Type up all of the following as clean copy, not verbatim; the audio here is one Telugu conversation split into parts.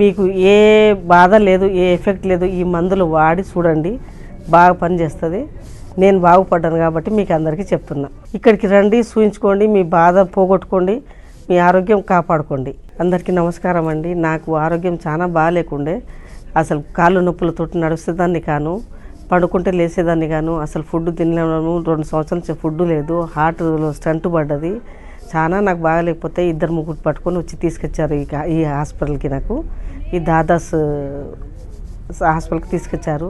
మీకు ఏ బాధ లేదు, ఏ ఎఫెక్ట్ లేదు. ఈ మందులు వాడి చూడండి, బాగా పనిచేస్తుంది. నేను బాగుపడ్డాను కాబట్టి మీకు అందరికీ చెప్తున్నా. ఇక్కడికి రండి, చూయించుకోండి, మీ బాధ పోగొట్టుకోండి, మీ ఆరోగ్యం కాపాడుకోండి. అందరికీ నమస్కారం అండి. నాకు ఆరోగ్యం చాలా బాగాలేకుండే, అసలు కాళ్ళు నొప్పులతో నడుస్తుందాన్ని కాను, పడుకుంటే లేసేదాన్ని కాను, అసలు ఫుడ్ తినలేము. 2 సంవత్సరాల నుంచి ఫుడ్ లేదు, హార్ట్లో స్టంట్ పడ్డది. చాలా నాకు బాగాలేకపోతే 2-3 పట్టుకొని వచ్చి తీసుకొచ్చారు ఈ హాస్పిటల్కి. నాకు ఈ దాదాస్ హాస్పిటల్కి తీసుకొచ్చారు.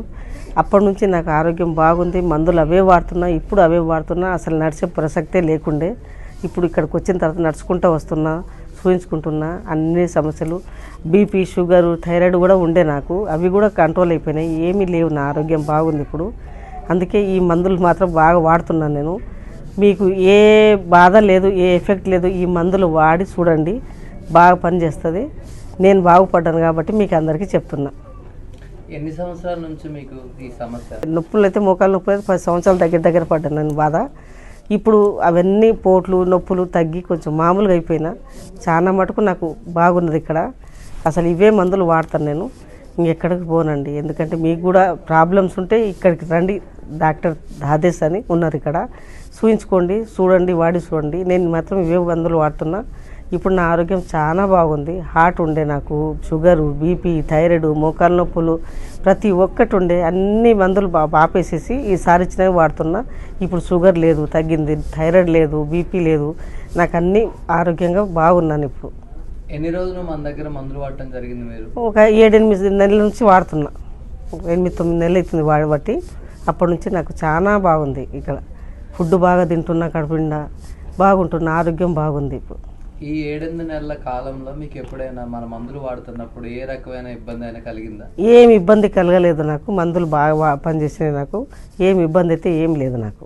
అప్పటి నుంచి నాకు ఆరోగ్యం బాగుంది. మందులు అవే వాడుతున్నా, ఇప్పుడు అవే వాడుతున్నా. అసలు నడిచే ప్రసక్తే లేకుండే. ఇప్పుడు ఇక్కడికి వచ్చిన తర్వాత నడుచుకుంటూ వస్తున్నా, చూయించుకుంటున్నా. అన్ని సమస్యలు బీపీ, షుగరు, థైరాయిడ్ కూడా ఉండే నాకు, అవి కూడా కంట్రోల్ అయిపోయినాయి. ఏమీ లేవు, నా ఆరోగ్యం బాగుంది ఇప్పుడు. అందుకే ఈ మందులు మాత్రం బాగా వాడుతున్నాను నేను. మీకు ఏ బాధ లేదు, ఏ ఎఫెక్ట్ లేదు. ఈ మందులు వాడి చూడండి, బాగా పనిచేస్తుంది. నేను బాగుపడ్డాను కాబట్టి మీకు అందరికీ చెప్తున్నా. ఎన్ని సంవత్సరాల నుంచి మీకు ఈ సమస్య? నొప్పులు అయితే, మోకాలు నొప్పులు అయితే 10 సంవత్సరాల దగ్గర పడ్డాను నేను బాధ. ఇప్పుడు అవన్నీ పోట్లు నొప్పులు తగ్గి కొంచెం మామూలుగా అయిపోయినా. చాలా మటుకు నాకు బాగున్నది ఇక్కడ. అసలు ఇవే మందులు వాడతాను నేను, ఇంకెక్కడికి పోనండి. ఎందుకంటే మీకు కూడా ప్రాబ్లమ్స్ ఉంటే ఇక్కడికి రండి. డాక్టర్ దాదేస్ అని ఉన్నారు ఇక్కడ, చూయించుకోండి, చూడండి, వాడి చూడండి. నేను మాత్రం ఇవే మందులు వాడుతున్నా. ఇప్పుడు నా ఆరోగ్యం చాలా బాగుంది. హార్ట్ ఉండే నాకు, షుగరు, బీపీ, థైరాయిడ్, మోకాలు నొప్పులు ప్రతి ఒక్కటి ఉండే. అన్ని మందులు ఆపేసేసి ఈసారి ఇచ్చినవి వాడుతున్నా. ఇప్పుడు షుగర్ లేదు, తగ్గింది. థైరాయిడ్ లేదు, బీపీ లేదు. నాకు అన్నీ ఆరోగ్యంగా బాగున్నాను ఇప్పుడు. ఎన్ని రోజులు మన దగ్గర మందులు వాడటం జరిగింది మీరు? ఒక 7-8 నెలల నుంచి వాడుతున్నా. 8-9 నెలలు అవుతుంది వాడబట్టి. అప్పటి నుంచి నాకు చాలా బాగుంది. ఇక్కడ ఫుడ్ బాగా తింటున్నా, కడుపు నిండా బాగుంటున్నా, ఆరోగ్యం బాగుంది ఇప్పుడు. ఈ 7-8 నెలల కాలంలో మీకు ఎప్పుడైనా మన మందులు వాడుతున్నప్పుడు ఏ రకమైన ఇబ్బంది అయినా కలిగిందా? ఏమి ఇబ్బంది కలగలేదు నాకు. మందులు బాగా పనిచేసినాయి నాకు. ఏమి ఇబ్బంది అయితే ఏం లేదు నాకు.